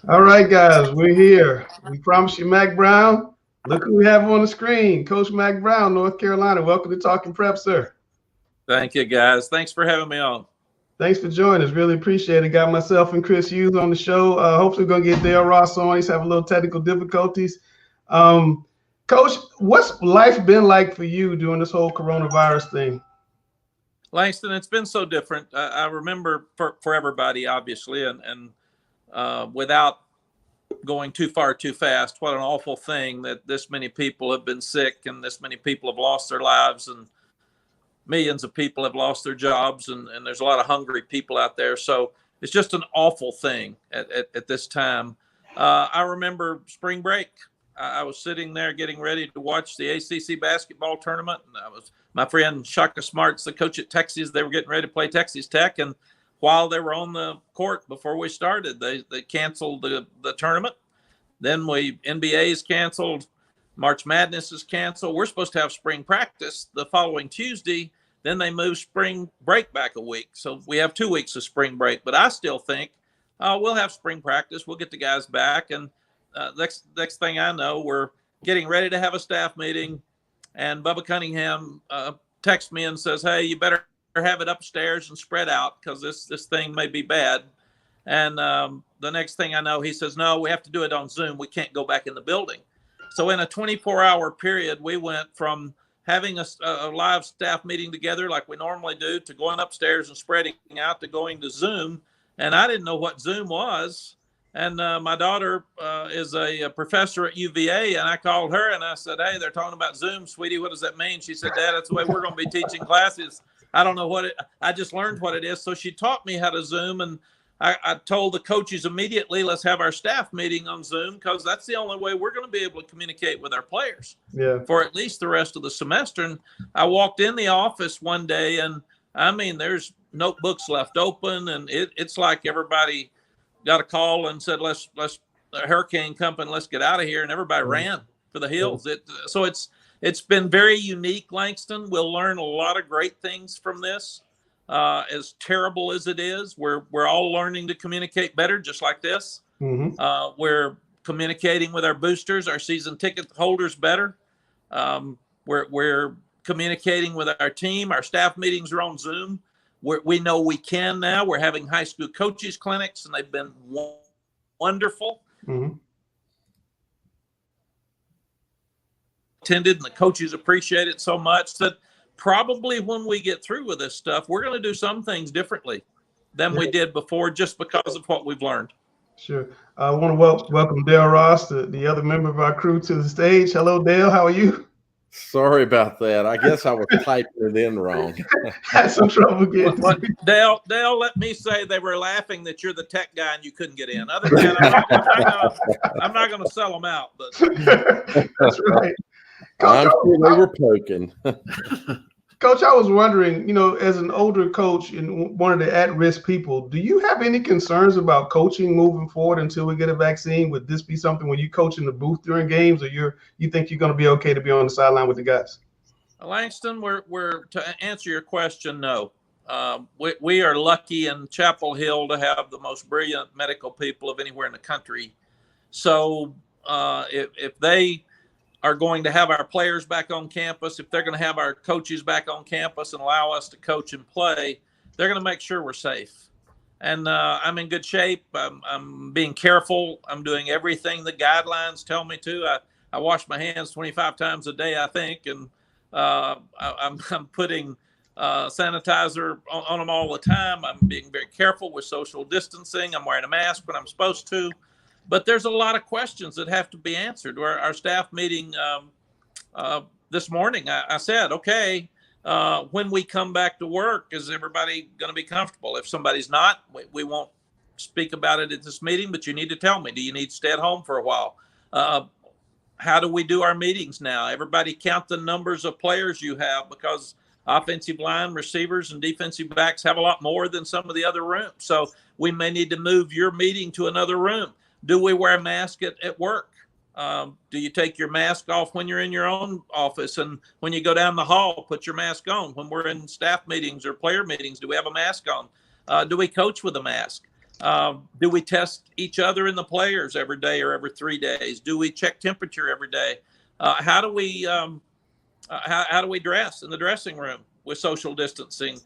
All right, guys, we're here. We promised you Mack Brown. Look who we have on the screen. Coach Mack Brown, North Carolina. Welcome to Talking Prep, sir. Thank you, guys. Thanks for having me on. Thanks for joining us. Really appreciate it. Got myself and Chris Hughes on the show. Hopefully, we're going to get Dale Ross on. He's having a little technical difficulties. Coach, what's life been like for you during this whole coronavirus thing? Langston, it's been so different. I remember for everybody, obviously, and without going too far too fast, what an awful thing that this many people have been sick and this many people have lost their lives and millions of people have lost their jobs and there's a lot of hungry people out there. So it's just an awful thing at this time. I remember spring break. I was sitting there getting ready to watch the ACC basketball tournament, and I was my friend Shaka Smart's the coach at Texas. They were getting ready to play Texas Tech, and while they were on the court before we started, they canceled the tournament. Then NBA is canceled, March Madness is canceled. We're supposed to have spring practice the following Tuesday. Then they moved spring break back a week, so we have 2 weeks of spring break. But I still think we'll have spring practice. We'll get the guys back, and next thing I know, we're getting ready to have a staff meeting, and Bubba Cunningham texts me and says, "Hey, you better have it upstairs and spread out because this thing may be bad." And the next thing I know, he says, "No, we have to do it on Zoom. We can't go back in the building." So in a 24-hour period, we went from having a live staff meeting together like we normally do to going upstairs and spreading out to going to Zoom. And I didn't know what Zoom was. And my daughter is a professor at UVA, and I called her and I said, "Hey, they're talking about Zoom, sweetie. What does that mean?" She said, "Dad, that's the way we're going to be teaching classes. I don't know what it. I just learned what it is." So she taught me how to Zoom, and I told the coaches immediately, "Let's have our staff meeting on Zoom because that's the only way we're going to be able to communicate with our players for at least the rest of the semester." And I walked in the office one day, and I mean, there's notebooks left open, and it's like everybody got a call and said, let's a hurricane company, let's get out of here. And everybody ran for the hills. So it's been very unique, Langston. We'll learn a lot of great things from this. As terrible as it is, we're all learning to communicate better, just like this. We're communicating with our boosters, our season ticket holders better. We're communicating with our team. Our staff meetings are on Zoom. We know we can now. We're having high school coaches clinics, and they've been wonderful. Attended, and the coaches appreciate it so much that probably when we get through with this stuff, we're going to do some things differently than we did before, just because of what we've learned. Sure. I want to welcome Dale Ross, the other member of our crew, to the stage. Hello, Dale. How are you? Sorry about that. I guess I was typing it in wrong. Had some trouble getting. Dale, let me say they were laughing that you're the tech guy and you couldn't get in. Other than that, I'm not going to sell them out. But that's right. I'm sure they were poking. Coach, I was wondering, as an older coach and one of the at-risk people, do you have any concerns about coaching moving forward until we get a vaccine? Would this be something when you coach in the booth during games, or you think you're going to be okay to be on the sideline with the guys? Langston, we're to answer your question, no. We are lucky in Chapel Hill to have the most brilliant medical people of anywhere in the country. So if they are going to have our players back on campus, if they're going to have our coaches back on campus and allow us to coach and play, they're going to make sure we're safe. And I'm in good shape. I'm being careful. I'm doing everything the guidelines tell me to. I wash my hands 25 times a day, I think, and I'm putting sanitizer on them all the time. I'm being very careful with social distancing. I'm wearing a mask when I'm supposed to. But there's a lot of questions that have to be answered. Our staff meeting this morning, I said, okay, when we come back to work, is everybody going to be comfortable? If somebody's not, we won't speak about it at this meeting, but you need to tell me, do you need to stay at home for a while? How do we do our meetings now? Everybody count the numbers of players you have, because offensive line, receivers, and defensive backs have a lot more than some of the other rooms. So we may need to move your meeting to another room. Do we wear a mask at work? Do you take your mask off when you're in your own office? And when you go down the hall, put your mask on. When we're in staff meetings or player meetings, do we have a mask on? Do we coach with a mask? Do we test each other and the players every day or every 3 days? Do we check temperature every day? How do we dress in the dressing room with social distancing?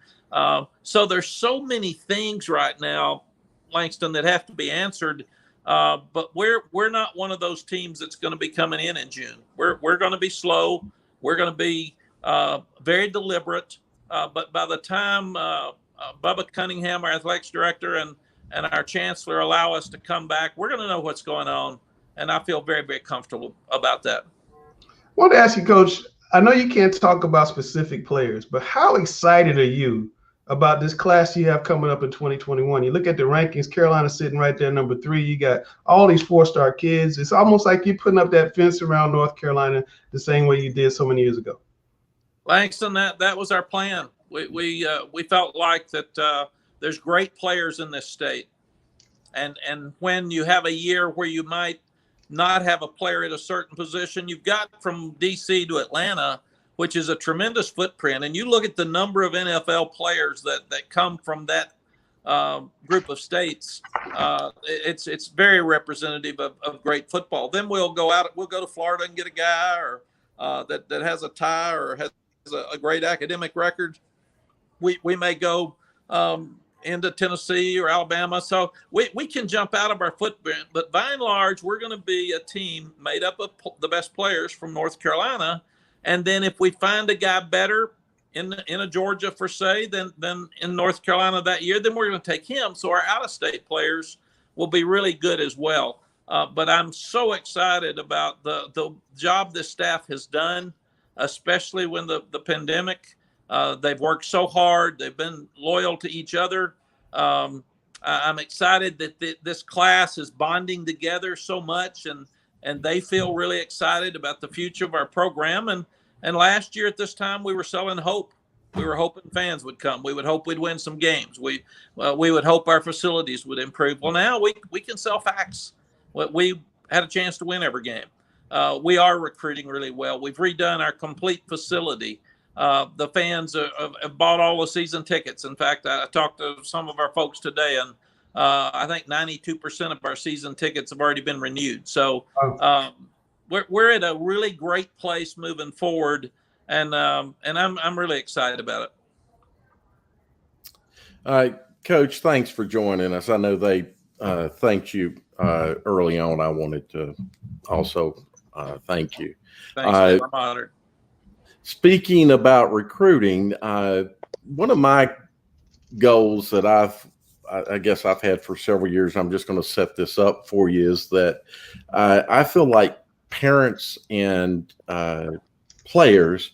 So there's so many things right now, Langston, that have to be answered. But we're not one of those teams that's going to be coming in June. We're going to be slow. We're going to be very deliberate. But by the time Bubba Cunningham, our athletics director, and our chancellor allow us to come back, we're going to know what's going on. And I feel very, very comfortable about that. I want to ask you, Coach, I know you can't talk about specific players, but how excited are you about this class you have coming up in 2021? You look at the rankings, Carolina sitting right there, number 3. You got all these 4-star kids. It's almost like you're putting up that fence around North Carolina the same way you did so many years ago. Langston, that was our plan. We felt like that there's great players in this state. And when you have a year where you might not have a player at a certain position, you've got from DC to Atlanta, which is a tremendous footprint. And you look at the number of NFL players that come from that group of states, it's very representative of great football. Then we'll go to Florida and get a guy or that has a tie or has a great academic record. We may go into Tennessee or Alabama. So we can jump out of our footprint, but by and large, we're going to be a team made up of the best players from North Carolina. And then if we find a guy better in a Georgia, for say, than in North Carolina that year, then we're going to take him. So our out-of-state players will be really good as well. But I'm so excited about the job this staff has done, especially when the pandemic. They've worked so hard. They've been loyal to each other. I'm excited that this class is bonding together so much, and they feel really excited about the future of our program. And last year at this time, we were selling hope. We were hoping fans would come. We would hope we'd win some games. We would hope our facilities would improve. Well, now we can sell facts. We had a chance to win every game. We are recruiting really well. We've redone our complete facility. The fans have bought all the season tickets. In fact, I talked to some of our folks today, and I think 92% of our season tickets have already been renewed. So we're at a really great place moving forward, and I'm really excited about it. All right, Coach, thanks for joining us. I know they thanked you early on. I wanted to also thank you. Thanks, I'm honored. Speaking about recruiting, one of my goals that I guess I've had for several years, I'm just going to set this up for you, is that I feel like parents and players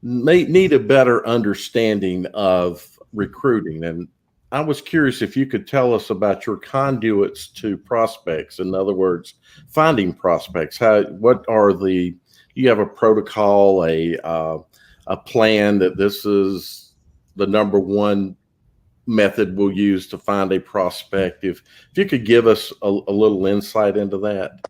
may need a better understanding of recruiting. And I was curious if you could tell us about your conduits to prospects. In other words, finding prospects. You have a protocol, a plan that this is the number one method we'll use to find a prospect. If you could give us a little insight into that.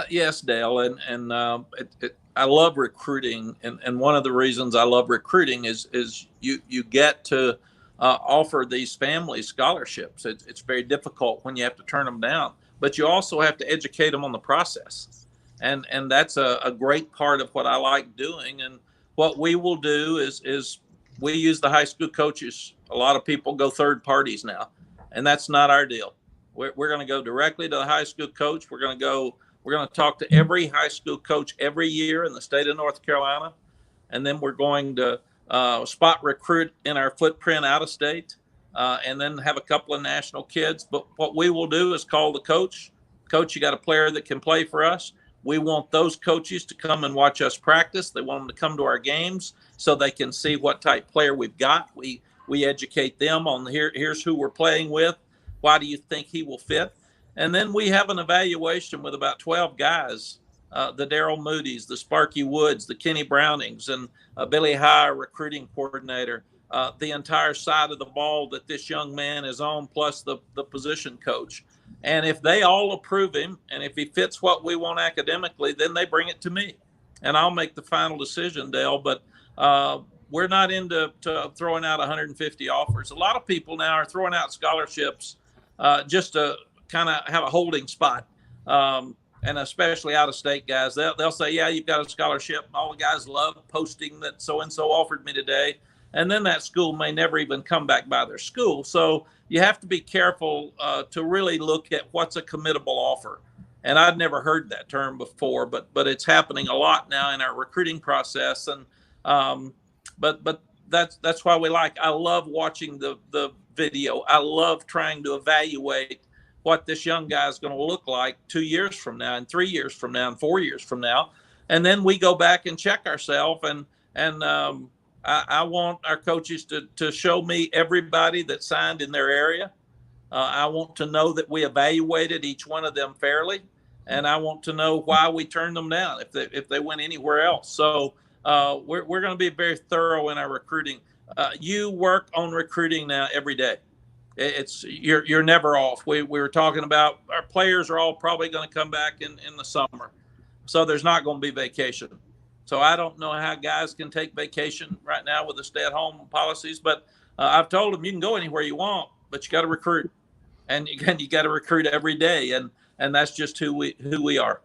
Yes, Dale, and I love recruiting, and one of the reasons I love recruiting is you get to offer these families scholarships. It's very difficult when you have to turn them down, but you also have to educate them on the process, and that's a great part of what I like doing. And what we will do is we use the high school coaches. A lot of people go third parties now, and that's not our deal. We're going to go directly to the high school coach. We're going to talk to every high school coach every year in the state of North Carolina. And then we're going to spot recruit in our footprint out of state, and then have a couple of national kids. But what we will do is call the coach. Coach, you got a player that can play for us. We want those coaches to come and watch us practice. They want them to come to our games so they can see what type player we've got. We educate them on here's who we're playing with. Why do you think he will fit? And then we have an evaluation with about 12 guys, the Daryl Moody's, the Sparky Woods, the Kenny Brownings, and Billy High, recruiting coordinator, the entire side of the ball that this young man is on, plus the position coach. And if they all approve him, and if he fits what we want academically, then they bring it to me, and I'll make the final decision, Dale. But we're not into throwing out 150 offers. A lot of people now are throwing out scholarships just to kind of have a holding spot. And especially out-of-state guys, they'll say, yeah, you've got a scholarship. All the guys love posting that so-and-so offered me today. And then that school may never even come back by their school. So you have to be careful to really look at what's a committable offer. And I'd never heard that term before, but it's happening a lot now in our recruiting process. And but that's why I love watching the video. I love trying to evaluate what this young guy is going to look like 2 years from now, and 3 years from now, and 4 years from now. And then we go back and check ourselves. And I want our coaches to show me everybody that signed in their area. I want to know that we evaluated each one of them fairly, and I want to know why we turned them down if they went anywhere else. So we're going to be very thorough in our recruiting. You work on recruiting now every day. You're never off. We were talking about our players are all probably going to come back in the summer, so there's not going to be vacation. So I don't know how guys can take vacation right now with the stay-at-home policies, but I've told them you can go anywhere you want, but you got to recruit, and you got to recruit every day, and that's just who we are.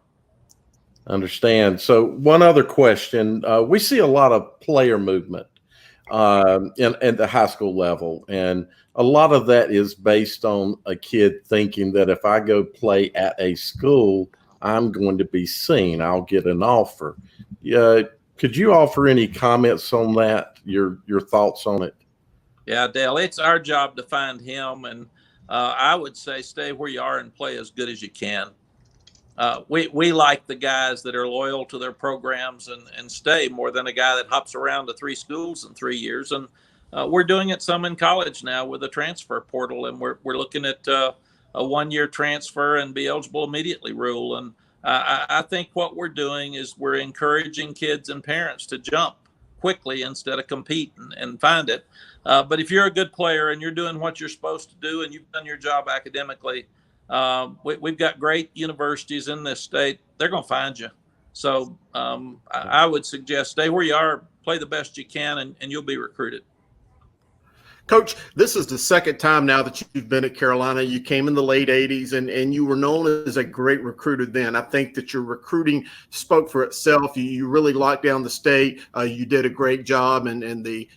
Understand. So one other question: we see a lot of player movement in the high school level, and a lot of that is based on a kid thinking that if I go play at a school, I'm going to be seen. I'll get an offer. Could you offer any comments on that? Your thoughts on it? Yeah, Dale, it's our job to find him, and I would say stay where you are and play as good as you can. We like the guys that are loyal to their programs and stay more than a guy that hops around to 3 schools in 3 years. And we're doing it some in college now with the transfer portal, and we're looking at a 1-year transfer and be eligible immediately rule. And I think what we're doing is we're encouraging kids and parents to jump quickly instead of compete and find it. But if you're a good player and you're doing what you're supposed to do and you've done your job academically, we've got great universities in this state. They're going to find you. So I would suggest stay where you are, play the best you can, and you'll be recruited. Coach, this is the second time now that you've been at Carolina. You came in the late 80s, and you were known as a great recruiter then. I think that your recruiting spoke for itself. You really locked down the state. You did a great job in the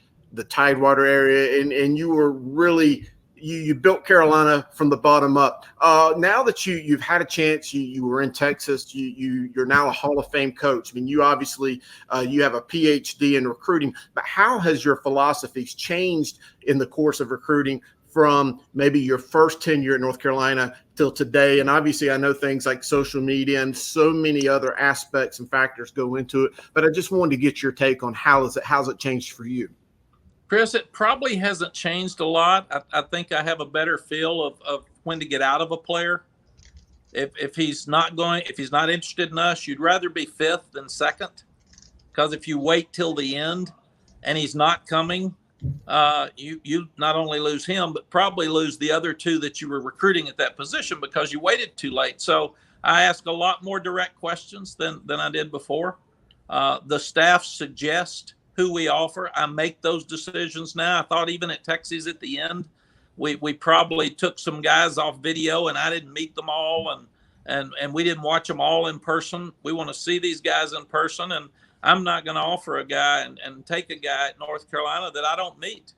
Tidewater area, and you were really – you built Carolina from the bottom up. Now that you've had a chance, you were in Texas, you're now a Hall of Fame coach. I mean, you obviously you have a PhD in recruiting, but how has your philosophies changed in the course of recruiting from maybe your first tenure at North Carolina till today? And obviously I know things like social media and so many other aspects and factors go into it, but I just wanted to get your take on how's it changed for you? Chris, it probably hasn't changed a lot. I think I have a better feel of when to get out of a player. If he's not interested in us, you'd rather be 5th than 2nd, because if you wait till the end and he's not coming, you not only lose him, but probably lose the other 2 that you were recruiting at that position because you waited too late. So I ask a lot more direct questions than I did before. The staff suggest who we offer. I make those decisions now. I thought even at Texas at the end, we probably took some guys off video and I didn't meet them all and we didn't watch them all in person. We want to see these guys in person, and I'm not going to offer a guy and take a guy at North Carolina that I don't meet.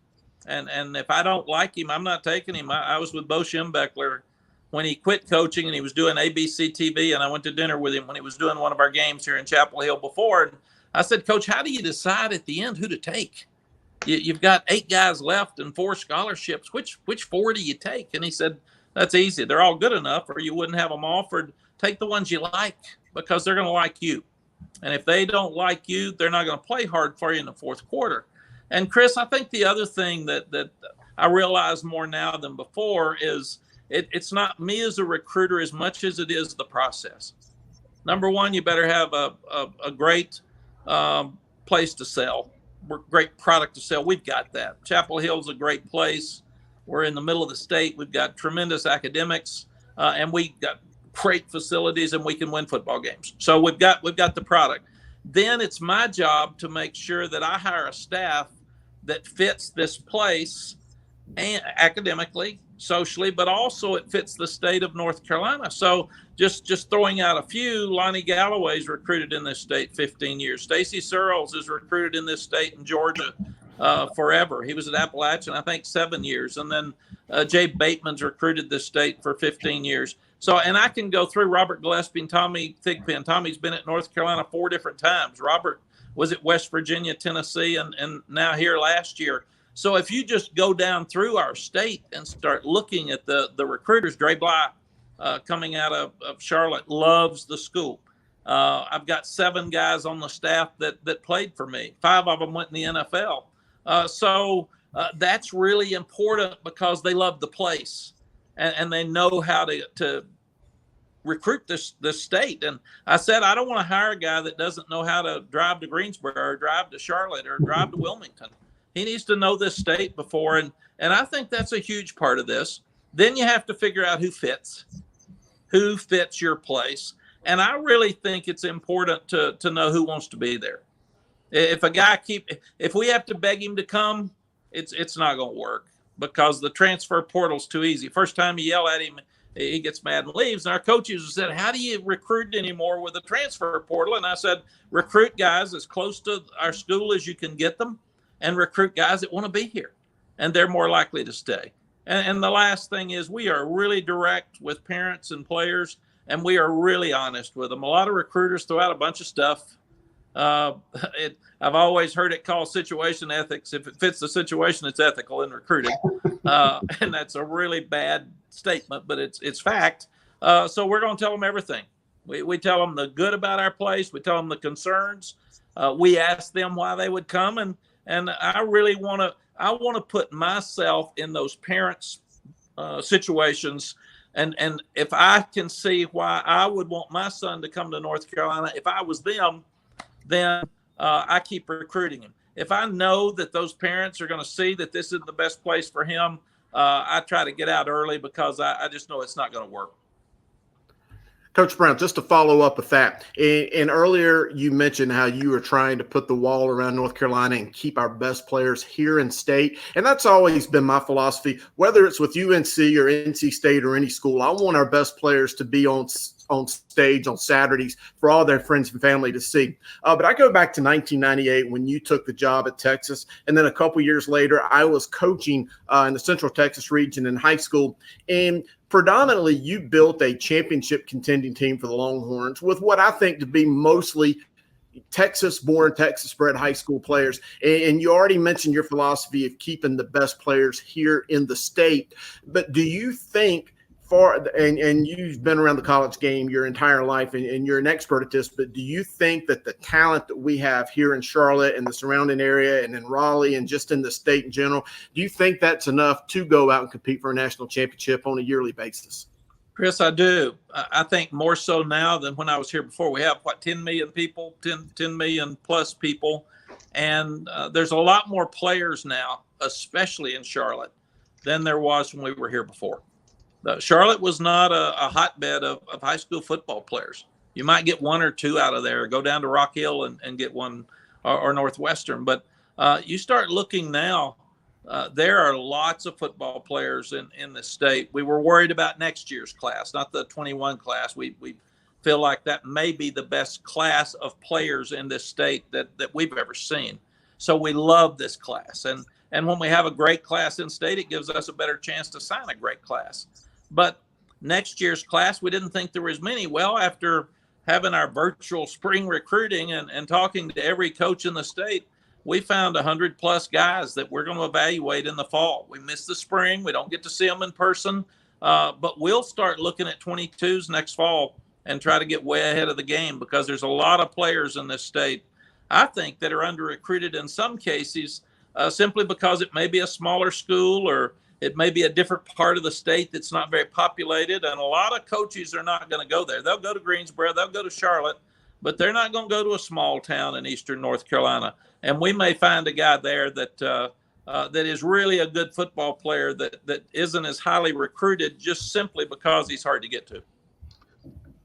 And if I don't like him, I'm not taking him. I was with Bo Schembechler when he quit coaching and he was doing ABC TV, and I went to dinner with him when he was doing one of our games here in Chapel Hill before. And I said, Coach, how do you decide at the end who to take? You've got 8 guys left and 4 scholarships. Which 4 do you take? And he said, that's easy. They're all good enough, or you wouldn't have them offered. Take the ones you like, because they're going to like you. And if they don't like you, they're not going to play hard for you in the 4th quarter. And Chris, I think the other thing that I realize more now than before is it's not me as a recruiter as much as it is the process. Number one, you better have a great place to sell, great product to sell. We've got that. Chapel Hill's a great place. We're in the middle of the state. We've got tremendous academics, and we got great facilities, and we can win football games. So we've got the product. Then it's my job to make sure that I hire a staff that fits this place and academically socially, but also it fits the state of North Carolina. So just throwing out a few, Lonnie Galloway's recruited in this state 15 years. Stacy Searles is recruited in this state in Georgia forever. He was at Appalachian, I think, 7 years. And then Jay Bateman's recruited this state for 15 years. So, and I can go through Robert Gillespie and Tommy Thigpen. Tommy's been at North Carolina 4 different times. Robert was at West Virginia, Tennessee, and now here last year. So if you just go down through our state and start looking at the recruiters, Dre Bly coming out of Charlotte loves the school. I've got 7 guys on the staff that played for me. 5 of them went in the NFL. So that's really important because they love the place and they know how to recruit this state. And I said, I don't want to hire a guy that doesn't know how to drive to Greensboro or drive to Charlotte or drive to Wilmington. He needs to know this state before. And I think that's a huge part of this. Then you have to figure out who fits your place. And I really think it's important to know who wants to be there. If a guy if we have to beg him to come, it's not going to work because the transfer portal's too easy. First time you yell at him, he gets mad and leaves. And our coaches said, how do you recruit anymore with the transfer portal? And I said, recruit guys as close to our school as you can get them and recruit guys that want to be here. And they're more likely to stay. And the last thing is we are really direct with parents and players, and we are really honest with them. A lot of recruiters throw out a bunch of stuff. I've always heard it called situation ethics. If it fits the situation, it's ethical in recruiting. And that's a really bad statement, but it's fact. So we're going to tell them everything. We tell them the good about our place. We tell them the concerns. We ask them why they would come. And I really want to put myself in those parents' situations. And if I can see why I would want my son to come to North Carolina, if I was them, then I keep recruiting him. If I know that those parents are going to see that this is the best place for him, I try to get out early because I just know it's not going to work. Coach Brown, just to follow up with that, and earlier you mentioned how you were trying to put the wall around North Carolina and keep our best players here in state, and that's always been my philosophy, whether it's with UNC or NC State or any school. I want our best players to be on stage on Saturdays for all their friends and family to see. But I go back to 1998 when you took the job at Texas, and then a couple years later, I was coaching in the Central Texas region in high school, and predominantly you built a championship contending team for the Longhorns with what I think to be mostly Texas-born, Texas-bred high school players. And you already mentioned your philosophy of keeping the best players here in the state. But do you think and you've been around the college game your entire life and you're an expert at this, but do you think that the talent that we have here in Charlotte and the surrounding area and in Raleigh and just in the state in general, do you think that's enough to go out and compete for a national championship on a yearly basis? Chris, I do. I think more so now than when I was here before. We have, 10 million people, 10 million plus people. And there's a lot more players now, especially in Charlotte, than there was when we were here before. Charlotte was not a hotbed of high school football players. You might get 1 or 2 out of there, go down to Rock Hill and get one or Northwestern. But you start looking now, there are lots of football players in the state. We were worried about next year's class, not the 21 class. We feel like that may be the best class of players in this state that we've ever seen. So we love this class. And when we have a great class in state, it gives us a better chance to sign a great class. But next year's class, we didn't think there were as many. Well, after having our virtual spring recruiting and talking to every coach in the state, we found 100+ guys that we're going to evaluate in the fall. We missed the spring. We don't get to see them in person. But we'll start looking at 22s next fall and try to get way ahead of the game because there's a lot of players in this state, I think, that are under-recruited in some cases simply because it may be a smaller school or it may be a different part of the state that's not very populated. And a lot of coaches are not going to go there. They'll go to Greensboro, they'll go to Charlotte, but they're not going to go to a small town in eastern North Carolina. And we may find a guy there that is really a good football player that isn't as highly recruited just simply because he's hard to get to.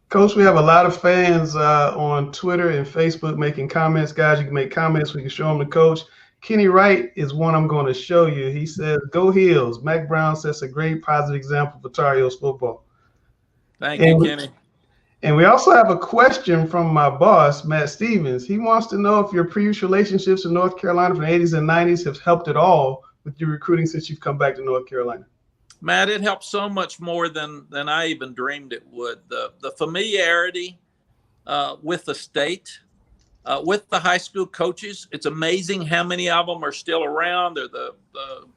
Coach, we have a lot of fans on Twitter and Facebook making comments. Guys, you can make comments. We can show them to Coach. Kenny Wright is one I'm going to show you. He says, "Go Heels." Mack Brown sets a great positive example for Tar Heels football. Thank you, Kenny. And we also have a question from my boss, Matt Stevens. He wants to know if your previous relationships in North Carolina from the 80s and 90s have helped at all with your recruiting since you've come back to North Carolina. Matt, it helped so much more than I even dreamed it would. The familiarity with the state, with the high school coaches. It's amazing how many of them are still around. They're the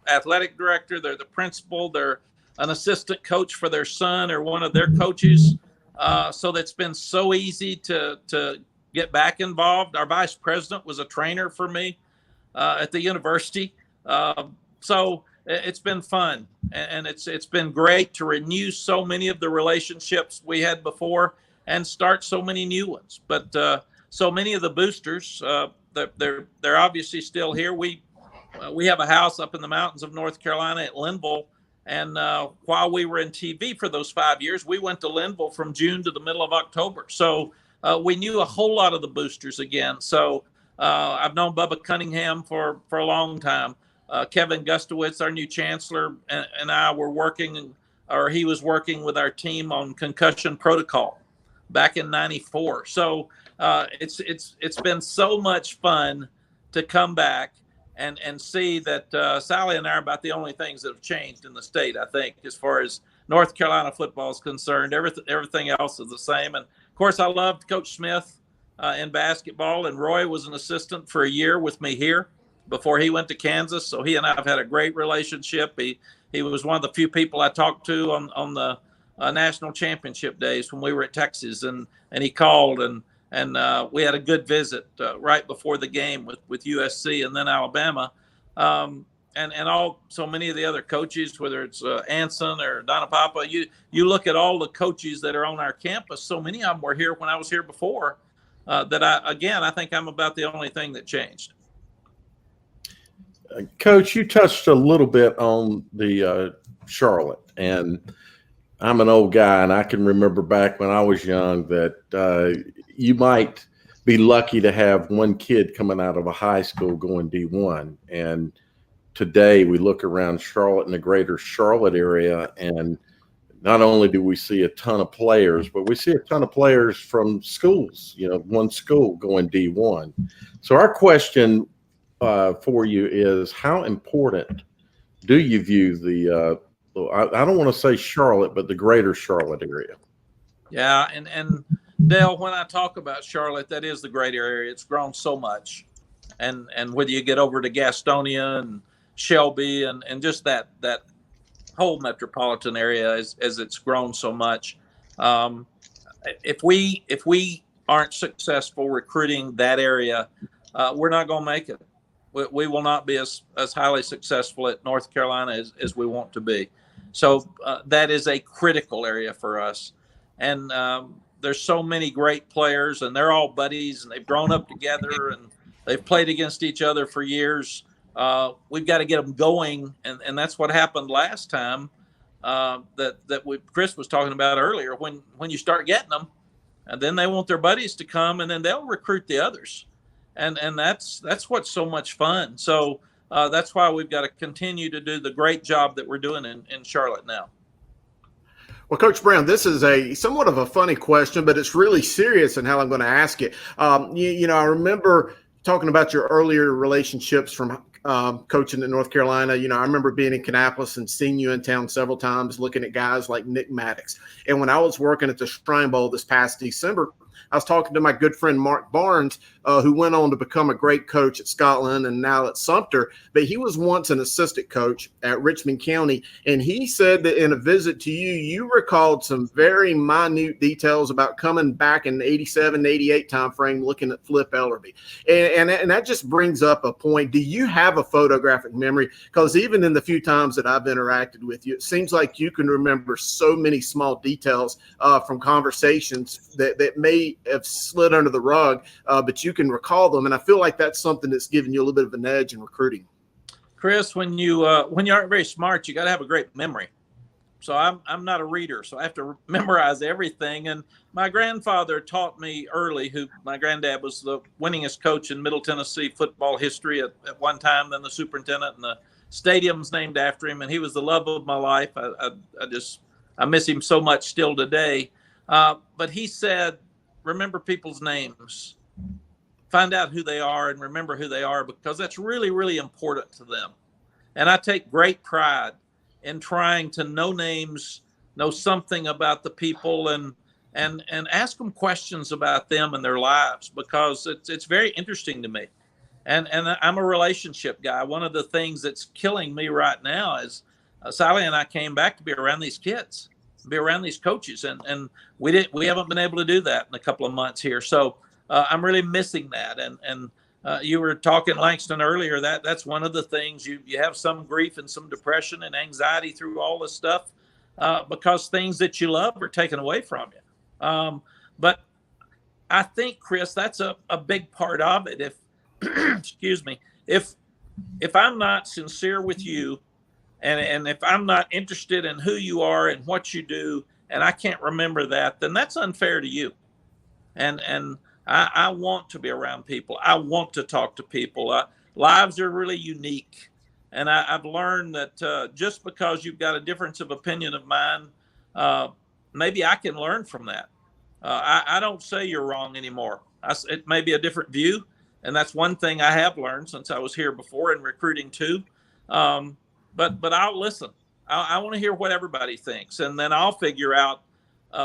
athletic director, they're the principal, they're an assistant coach for their son or one of their coaches. So that's been so easy to get back involved. Our vice president was a trainer for me at the university. So it's been fun, and it's been great to renew so many of the relationships we had before and start so many new ones. But so many of the boosters, they're obviously still here. We have a house up in the mountains of North Carolina at Linville. And while we were in TV for those 5 years, we went to Linville from June to the middle of October. So we knew a whole lot of the boosters again. So I've known Bubba Cunningham for a long time. Kevin Gustowitz, our new chancellor, and I were working, or he was working with our team on concussion protocol back in '94. So it's been so much fun to come back and see that Sally and I are about the only things that have changed in the state, I think, as far as North Carolina football is concerned. Everything else is the same. And, of course, I loved Coach Smith in basketball, and Roy was an assistant for a year with me here before he went to Kansas. So he and I have had a great relationship. He was one of the few people I talked to on the national championship days when we were at Texas, and he called, and we had a good visit right before the game with USC and then Alabama, and so many of the other coaches, whether it's Anson or Donna Papa. You look at all the coaches that are on our campus. So many of them were here when I was here before. That I think I'm about the only thing that changed. Coach, you touched a little bit on the Charlotte, and I'm an old guy, and I can remember back when I was young that you might be lucky to have one kid coming out of a high school going D1. And today we look around Charlotte and the greater Charlotte area, and not only do we see a ton of players, but we see a ton of players from schools, one school going D1. So our question for you is, how important do you view I don't want to say Charlotte, but the greater Charlotte area? Yeah, and Dale, when I talk about Charlotte, that is the greater area. It's grown so much. And whether you get over to Gastonia and Shelby and just that whole metropolitan area as it's grown so much. If we aren't successful recruiting that area, we're not going to make it. We will not be as highly successful at North Carolina as we want to be. So that is a critical area for us. And there's so many great players, and they're all buddies, and they've grown up together, and they've played against each other for years. We've got to get them going, and that's what happened last time that Chris was talking about earlier. When you start getting them, and then they want their buddies to come, and then they'll recruit the others. And that's what's so much fun. So that's why we've got to continue to do the great job that we're doing in Charlotte now. Well, Coach Brown, this is a somewhat of a funny question, but it's really serious in how I'm going to ask it. I remember talking about your earlier relationships from coaching in North Carolina. I remember being in Kannapolis and seeing you in town several times, looking at guys like Nick Maddox. And when I was working at the Shrine Bowl this past December, I was talking to my good friend Mark Barnes, who went on to become a great coach at Scotland and now at Sumter. But he was once an assistant coach at Richmond County. And he said that in a visit to you, you recalled some very minute details about coming back in the 87, 88 timeframe, looking at Flip Ellerby. And that just brings up a point. Do you have a photographic memory? Because even in the few times that I've interacted with you, it seems like you can remember so many small details from conversations that may have slid under the rug, but you can recall them. And I feel like that's something that's given you a little bit of an edge in recruiting. Chris, when you aren't very smart, you got to have a great memory. So I'm not a reader, so I have to memorize everything. And my grandfather taught me early, my granddad was the winningest coach in Middle Tennessee football history at one time, then the superintendent, and the stadium's named after him, and he was the love of my life. I miss him so much still today. But he said, remember people's names, find out who they are and remember who they are, because that's really, really important to them. And I take great pride in trying to know names, know something about the people, and ask them questions about them and their lives, because it's very interesting to me. And I'm a relationship guy. One of the things that's killing me right now is Sally and I came back to be around these kids, be around these coaches, and we haven't been able to do that in a couple of months here. So I'm really missing that. And you were talking, Langston, earlier, that's one of the things. You have some grief and some depression and anxiety through all this stuff because things that you love are taken away from you. But I think, Chris, that's a big part of it. If excuse me, if I'm not sincere with you, and if I'm not interested in who you are and what you do, and I can't remember that, then that's unfair to you. And I want to be around people. I want to talk to people. Lives are really unique. And I've learned that just because you've got a difference of opinion of mine, maybe I can learn from that. I don't say you're wrong anymore. It may be a different view. And that's one thing I have learned since I was here before in recruiting too. But I'll listen. I want to hear what everybody thinks. And then I'll figure out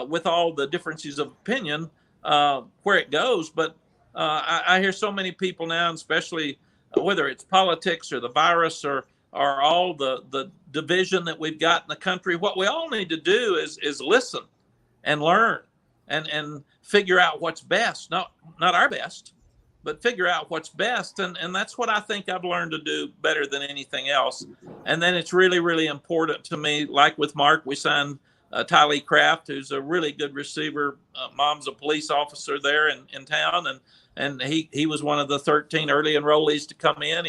with all the differences of opinion, where it goes. But I hear so many people now, especially whether it's politics or the virus or all the division that we've got in the country. What we all need to do is listen and learn and figure out what's best. Not our best, but figure out what's best. And that's what I think I've learned to do better than anything else. And then it's really, really important to me, like with Mark, we signed Tylee Kraft, who's a really good receiver. Mom's a police officer there in town, and he was one of the 13 early enrollees to come in.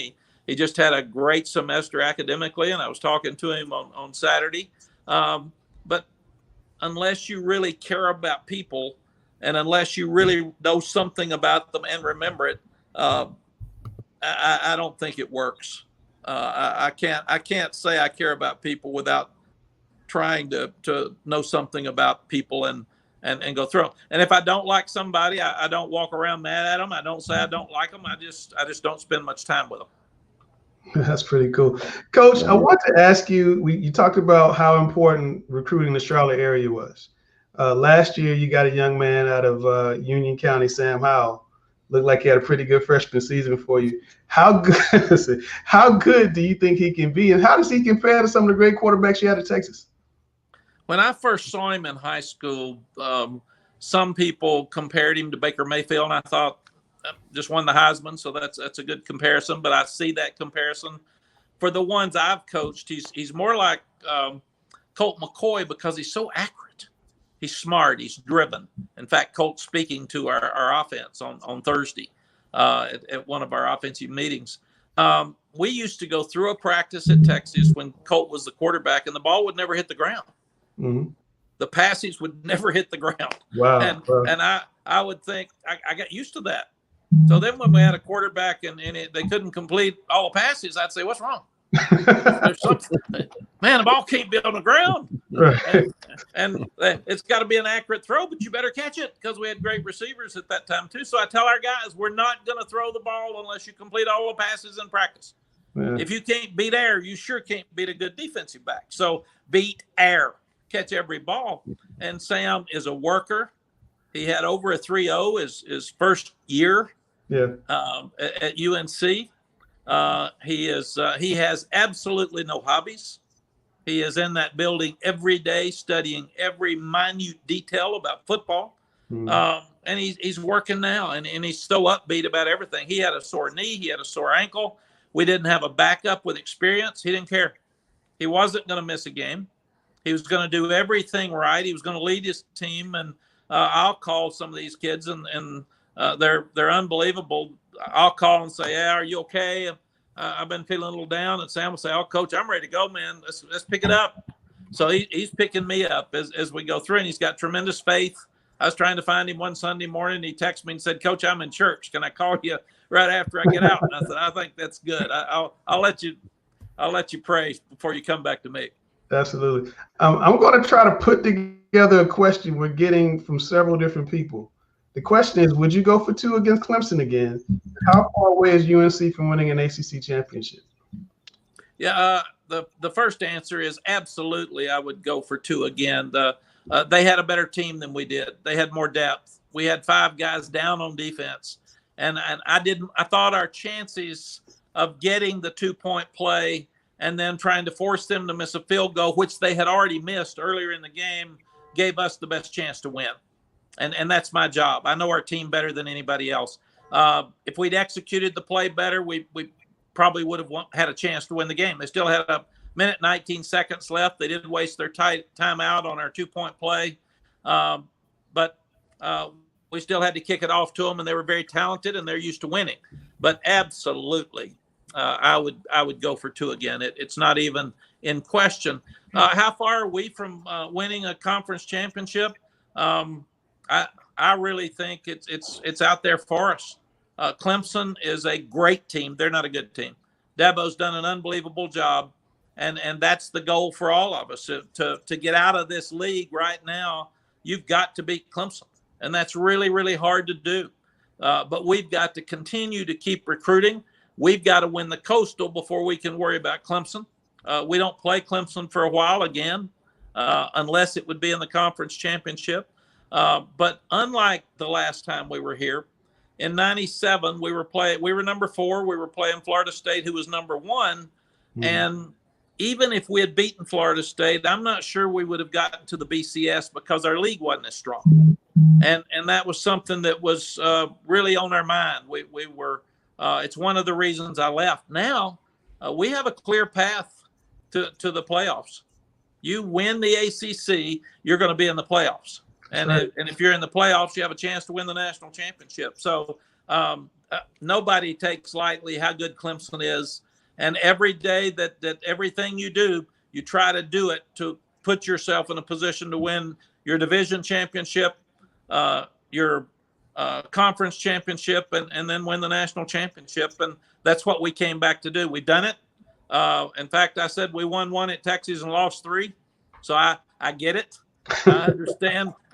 He just had a great semester academically, and I was talking to him on Saturday. But unless you really care about people, and unless you really know something about them and remember it, I don't think it works. I can't say I care about people without trying to know something about people and go through them. And if I don't like somebody, I don't walk around mad at them. I don't say I don't like them. I just don't spend much time with them. That's pretty cool. Coach, I want to ask you, you talked about how important recruiting the Charlotte area was. Last year, you got a young man out of Union County, Sam Howell. Looked like he had a pretty good freshman season for you. How good do you think he can be? And how does he compare to some of the great quarterbacks you had at Texas? When I first saw him in high school, some people compared him to Baker Mayfield, and I thought just won the Heisman, so that's a good comparison. But I see that comparison. For the ones I've coached, he's more like Colt McCoy because he's so accurate. He's smart. He's driven. In fact, Colt's speaking to our offense on Thursday at one of our offensive meetings. We used to go through a practice at Texas when Colt was the quarterback, and the ball would never hit the ground. Mm-hmm. The passes would never hit the ground. Wow. And I would think I got used to that. So then when we had a quarterback and they couldn't complete all the passes, I'd say, what's wrong? There's something. Man, the ball can't be on the ground. Right. And it's got to be an accurate throw, but you better catch it, because we had great receivers at that time too. So I tell our guys, we're not going to throw the ball unless you complete all the passes in practice. Yeah. If you can't beat air, you sure can't beat a good defensive back. So beat air. Catch every ball. And Sam is a worker. He had over a 3.0 his first year at UNC. He has absolutely no hobbies. He is in that building every day studying every minute detail about football. And he's working now, and he's so upbeat about everything. He had a sore knee. He had a sore ankle. We didn't have a backup with experience. He didn't care. He wasn't going to miss a game. He was going to do everything right. He was going to lead his team. And I'll call some of these kids, and they're unbelievable. I'll call and say, "Yeah, are you okay? I've been feeling a little down." And Sam will say, "Oh, Coach, I'm ready to go, man. Let's pick it up." So he's picking me up as we go through, and he's got tremendous faith. I was trying to find him one Sunday morning. He texted me and said, "Coach, I'm in church. Can I call you right after I get out?" And I said, "I think that's good. I'll let you pray before you come back to me." Absolutely. I'm going to try to put together a question we're getting from several different people. The question is, would you go for 2 against Clemson again? How far away is UNC from winning an ACC championship? Yeah, the first answer is absolutely. I would go for 2 again. They had a better team than we did. They had more depth. We had 5 guys down on defense, and I thought our chances of getting the 2-point play and then trying to force them to miss a field goal, which they had already missed earlier in the game, gave us the best chance to win. And that's my job. I know our team better than anybody else. If we'd executed the play better, we probably would have had a chance to win the game. They still had a minute 19 seconds left. They didn't waste their time out on our 2-point play. But we still had to kick it off to them, and they were very talented, and they're used to winning. But absolutely, I would go for 2 again. It's not even in question. How far are we from winning a conference championship? I really think it's out there for us. Clemson is a great team. They're not a good team. Dabo's done an unbelievable job, and that's the goal for all of us to get out of this league right now. You've got to beat Clemson, and that's really, really hard to do. But we've got to continue to keep recruiting. We've got to win the Coastal before we can worry about Clemson. We don't play Clemson for a while again, unless it would be in the conference championship. But unlike the last time we were here, in '97, we were number 4. We were playing Florida State, who was number 1. Mm-hmm. And even if we had beaten Florida State, I'm not sure we would have gotten to the BCS because our league wasn't as strong. And that was something that was really on our mind. We were. It's one of the reasons I left. Now we have a clear path to the playoffs. You win the ACC, you're going to be in the playoffs. And if you're in the playoffs, you have a chance to win the national championship. So nobody takes lightly how good Clemson is. And every day that everything you do, you try to do it to put yourself in a position to win your division championship, your conference championship, and then win the national championship. And that's what we came back to do. We've done it. In fact, I said we won 1 at Texas and lost 3. So I get it. I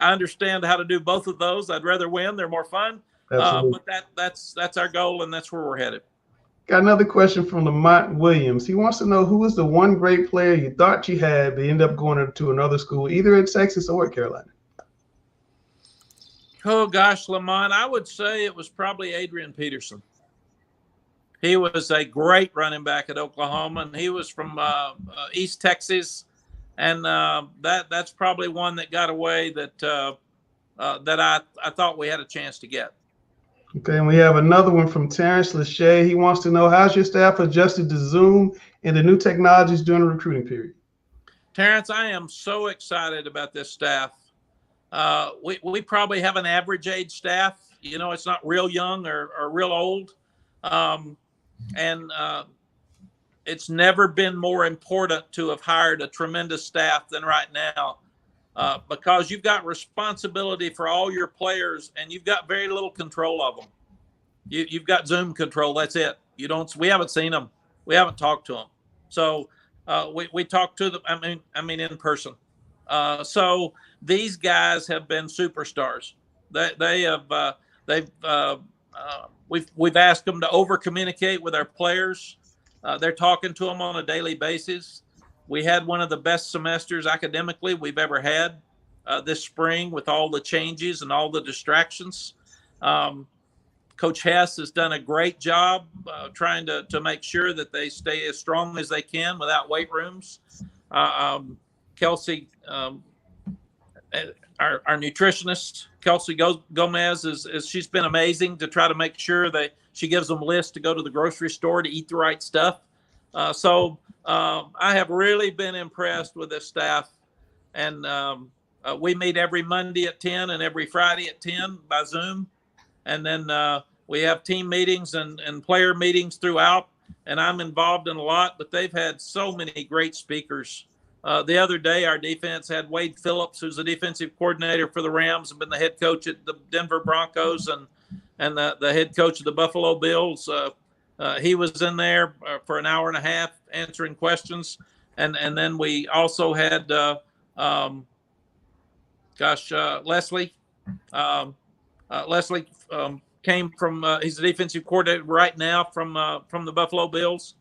understand how to do both of those. I'd rather win. They're more fun. But that's our goal, and that's where we're headed. Got another question from Lamont Williams. He wants to know, who was the one great player you thought you had but ended up going to another school, either at Texas or at Carolina? Oh, gosh, Lamont, I would say it was probably Adrian Peterson. He was a great running back at Oklahoma, and he was from East Texas. And that's probably one that got away that I thought we had a chance to get. Okay, and we have another one from Terrence Lachey. He wants to know, how's your staff adjusted to Zoom and the new technologies during the recruiting period? Terrence, I am so excited about this staff. We probably have an average age staff. You know, it's not real young or real old. And it's never been more important to have hired a tremendous staff than right now, because you've got responsibility for all your players and you've got very little control of them. You've got Zoom control. That's it. We haven't seen them. We haven't talked to them. So we talked to them. I mean, in person. So these guys have been superstars. We've asked them to over communicate with our players. They're talking to them on a daily basis. We had one of the best semesters academically we've ever had this spring with all the changes and all the distractions. Coach Hess has done a great job trying to make sure that they stay as strong as they can without weight rooms. Kelsey, our nutritionist, Kelsey Gomez, she's been amazing to try to make sure that she gives them lists to go to the grocery store to eat the right stuff. So I have really been impressed with this staff. And we meet every Monday at 10 and every Friday at 10 by Zoom. And then we have team meetings and player meetings throughout. And I'm involved in a lot, but they've had so many great speakers The other day, our defense had Wade Phillips, who's the defensive coordinator for the Rams and been the head coach at the Denver Broncos and the head coach of the Buffalo Bills. He was in there for an hour and a half answering questions. And then we also had, Leslie. Leslie came from, he's the defensive coordinator right now from the Buffalo Bills.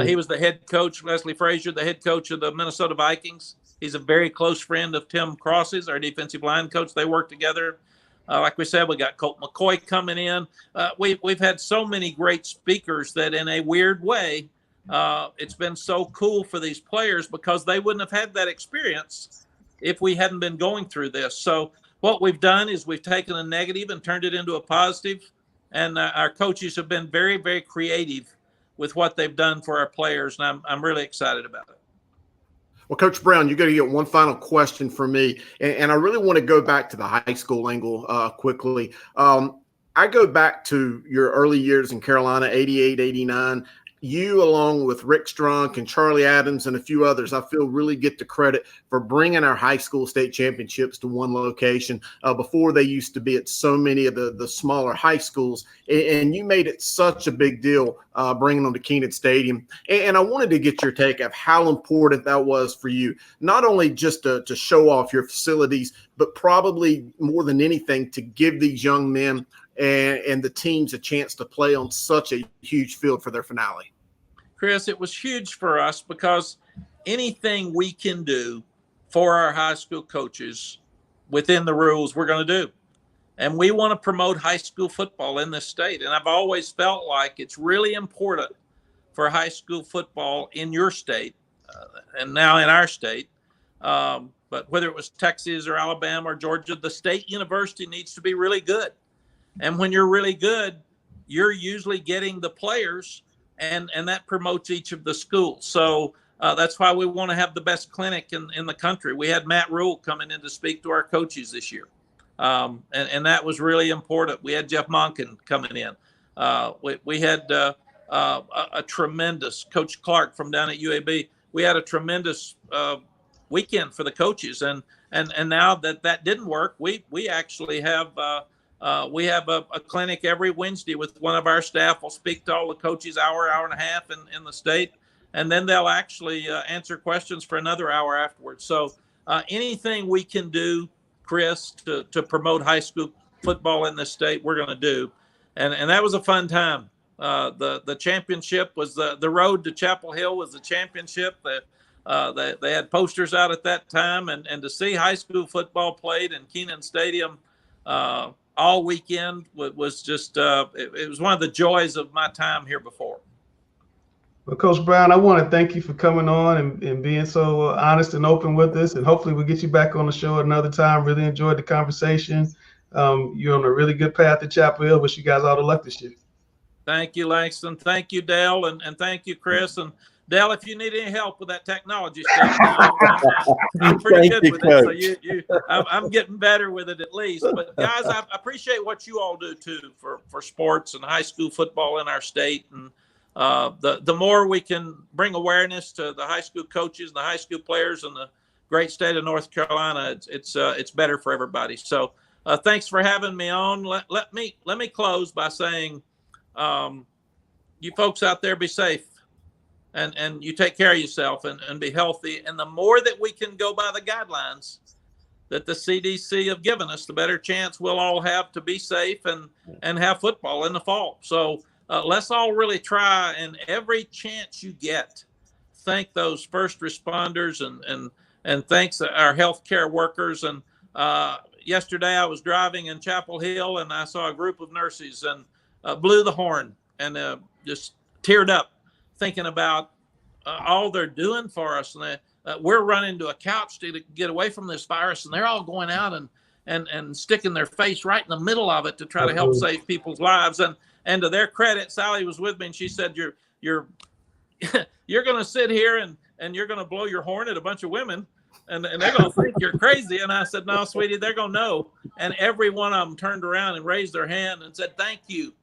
He was the head coach, Leslie Frazier, the head coach of the Minnesota Vikings. He's a very close friend of Tim Cross's, our defensive line coach. They work together. Like we said, we got Colt McCoy coming in. We've had so many great speakers that in a weird way, it's been so cool for these players because they wouldn't have had that experience if we hadn't been going through this. So what we've done is we've taken a negative and turned it into a positive, and our coaches have been very, very creative with what they've done for our players, and I'm really excited about it. Well, Coach Brown, you're going to get one final question from me, and I really want to go back to the high school angle quickly. I go back to your early years in Carolina, 88, 89. You, along with Rick Strunk and Charlie Adams and a few others, I feel really get the credit for bringing our high school state championships to one location. Before they used to be at so many of the smaller high schools, and you made it such a big deal bringing them to Keenan Stadium. And I wanted to get your take of how important that was for you, not only just to show off your facilities, but probably more than anything to give these young men and the teams a chance to play on such a huge field for their finale. Chris, it was huge for us because anything we can do for our high school coaches within the rules, we're going to do. And we want to promote high school football in this state. And I've always felt like it's really important for high school football in your state and now in our state. But whether it was Texas or Alabama or Georgia, the state university needs to be really good. And when you're really good, you're usually getting the players, and that promotes each of the schools. So that's why we want to have the best clinic in the country. We had Matt Rule coming in to speak to our coaches this year. And that was really important. We had Jeff Monken coming in. We had a tremendous Coach Clark from down at UAB. We had a tremendous weekend for the coaches. And now that didn't work, we actually have we have a clinic every Wednesday with one of our staff. Will speak to all the coaches hour and a half in the state, and then they'll actually answer questions for another hour afterwards. So anything we can do, Chris, to promote high school football in this state, we're going to do. And that was a fun time. The championship was the road to Chapel Hill was the championship. They had posters out at that time, and to see high school football played in Keenan Stadium all weekend was just it was one of the joys of my time here before. Well, Coach Brown, I want to thank you for coming on and being so honest and open with us, and hopefully we'll get you back on the show another time. Really enjoyed the conversation. You're on a really good path to Chapel Hill. Wish you guys all the luck this year. Thank you, Langston. Thank you, Dale, and thank you, Chris. And Dale, if you need any help with that technology stuff, I'm pretty good with it. So I'm getting better with it at least. But guys, I appreciate what you all do too for sports and high school football in our state. And the more we can bring awareness to the high school coaches and the high school players in the great state of North Carolina, it's better for everybody. So thanks for having me on. Let me close by saying, you folks out there, be safe. And you take care of yourself and be healthy. And the more that we can go by the guidelines that the CDC have given us, the better chance we'll all have to be safe and have football in the fall. So let's all really try, and every chance you get, thank those first responders and thanks our healthcare workers. And yesterday I was driving in Chapel Hill and I saw a group of nurses and blew the horn and just teared up, thinking about all they're doing for us. And we're running to a couch to get away from this virus, and they're all going out and sticking their face right in the middle of it to try to help save people's lives. And to their credit, Sally was with me, and she said, you're going to sit here and you're going to blow your horn at a bunch of women, and they're going to think you're crazy. And I said, no, sweetie, they're going to know. And every one of them turned around and raised their hand and said, thank you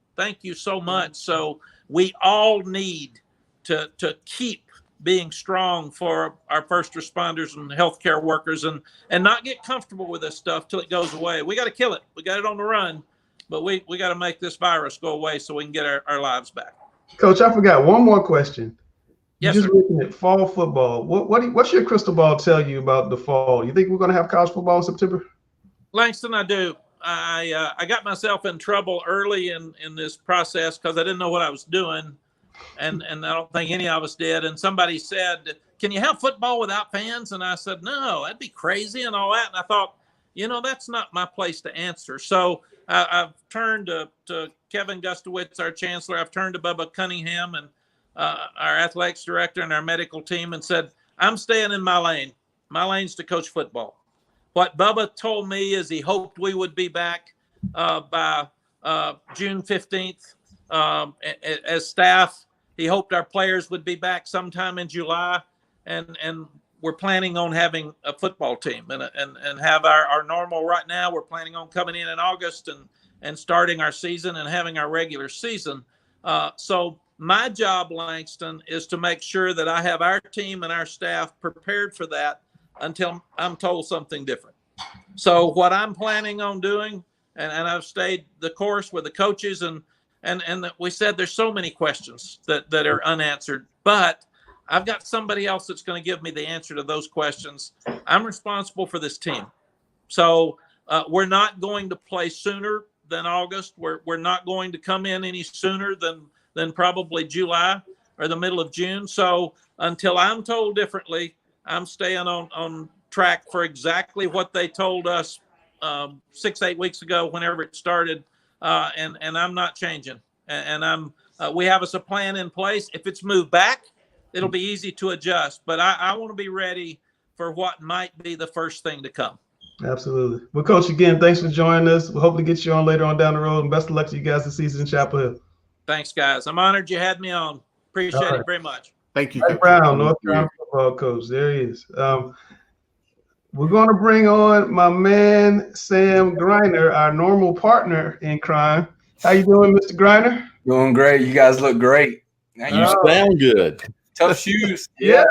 so much. So we all need to keep being strong for our first responders and healthcare workers, and not get comfortable with this stuff till it goes away. We got to kill it. We got it on the run, but we got to make this virus go away so we can get our lives back. Coach, I forgot one more question. Yes, You're just sir. looking at fall football. What's your crystal ball tell you about the fall? You think we're going to have college football in September? Langston, I do. I got myself in trouble early in this process because I didn't know what I was doing, and I don't think any of us did. And somebody said, "Can you have football without fans?" And I said, "No, that'd be crazy," and all that. And I thought, that's not my place to answer. So I've turned to Kevin Gustowitz, our chancellor. I've turned to Bubba Cunningham and our athletics director and our medical team, and said, "I'm staying in my lane. My lane's to coach football." What Bubba told me is he hoped we would be back by June 15th as staff. He hoped our players would be back sometime in July, and we're planning on having a football team and have our normal. Right now, we're planning on coming in August and starting our season and having our regular season. So my job, Langston, is to make sure that I have our team and our staff prepared for that until I'm told something different. So what I'm planning on doing, and I've stayed the course with the coaches, and we said there's so many questions that are unanswered, but I've got somebody else that's going to give me the answer to those questions. I'm responsible for this team. So we're not going to play sooner than August. We're not going to come in any sooner than probably July or the middle of June. So until I'm told differently, I'm staying on track for exactly what they told us 6-8 weeks ago, whenever it started, and I'm not changing. And we have us a plan in place. If it's moved back, it'll be easy to adjust. But I want to be ready for what might be the first thing to come. Absolutely. Well, Coach, again, thanks for joining us. We'll hopefully get you on later on down the road, and best of luck to you guys this season in Chapel Hill. Thanks, guys. I'm honored you had me on. Appreciate it very much. Thank you. Mack Brown, North Carolina football coach. There he is. We're going to bring on my man, Sam Griner, our normal partner in crime. How you doing, Mr. Griner? Doing great. You guys look great. You sound good. Tough shoes. Yeah,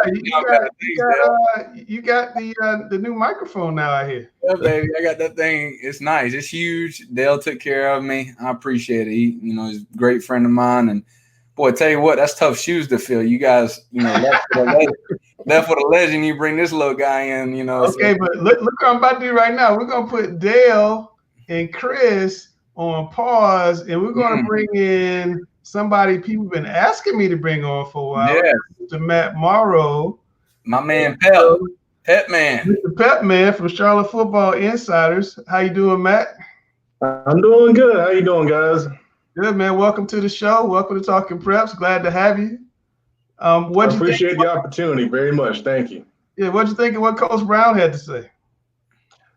you got the new microphone now out here. Yeah, baby. I got that thing. It's nice. It's huge. Dale took care of me. I appreciate it. He's a great friend of mine. And boy, tell you what, that's tough shoes to fill. You guys, left for the legend. You bring this little guy in, Okay, but look what I'm about to do right now. We're gonna put Dale and Chris on pause, and we're gonna bring in somebody people have been asking me to bring on for a while. Yeah. Mr. Matt Morrow. My man, Pep Man. Mr. Pep Man from Charlotte Football Insiders. How you doing, Matt? I'm doing good. How you doing, guys? Good, man. Welcome to the show. Welcome to Talking Preps. Glad to have you. I appreciate the opportunity very much. Thank you. Yeah, what'd you think of what Coach Brown had to say?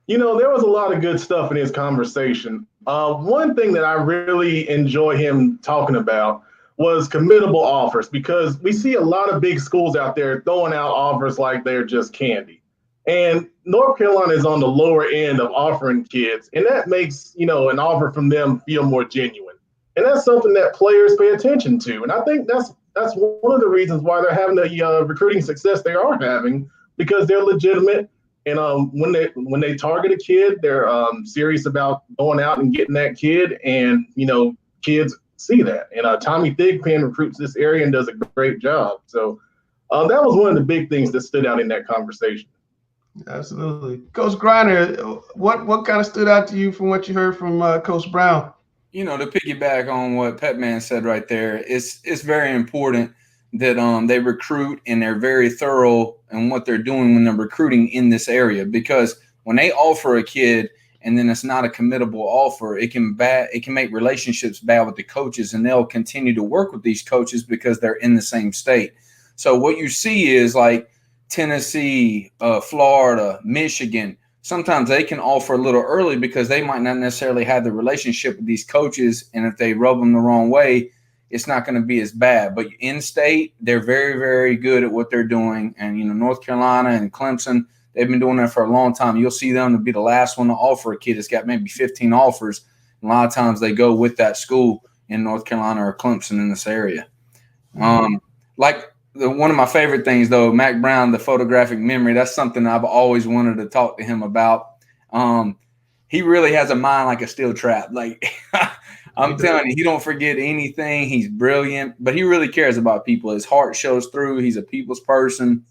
There was a lot of good stuff in his conversation. One thing that I really enjoy him talking about was committable offers, because we see a lot of big schools out there throwing out offers like they're just candy. And North Carolina is on the lower end of offering kids, and that makes, an offer from them feel more genuine. And that's something that players pay attention to. And I think that's one of the reasons why they're having the recruiting success they are having, because they're legitimate. And when they target a kid, they're serious about going out and getting that kid. And, kids see that. And Tommy Thigpen recruits this area and does a great job. So that was one of the big things that stood out in that conversation. Absolutely. Coach Griner, what kind of stood out to you from what you heard from Coach Brown? To piggyback on what Pep Man said right there, it's very important that they recruit, and they're very thorough in what they're doing when they're recruiting in this area, because when they offer a kid and then it's not a committable offer, it can make relationships bad with the coaches, and they'll continue to work with these coaches because they're in the same state. So what you see is like Tennessee, Florida, Michigan, sometimes they can offer a little early because they might not necessarily have the relationship with these coaches, and if they rub them the wrong way, it's not going to be as bad. But in-state, they're very, very good at what they're doing. And, North Carolina and Clemson, they've been doing that for a long time. You'll see them to be the last one to offer a kid that's got maybe 15 offers. A lot of times they go with that school in North Carolina or Clemson in this area. Like one of my favorite things, though, Mack Brown, the photographic memory, that's something I've always wanted to talk to him about. He really has a mind like a steel trap. Like, I'm telling you, he don't forget anything. He's brilliant, but he really cares about people. His heart shows through. He's a people's person.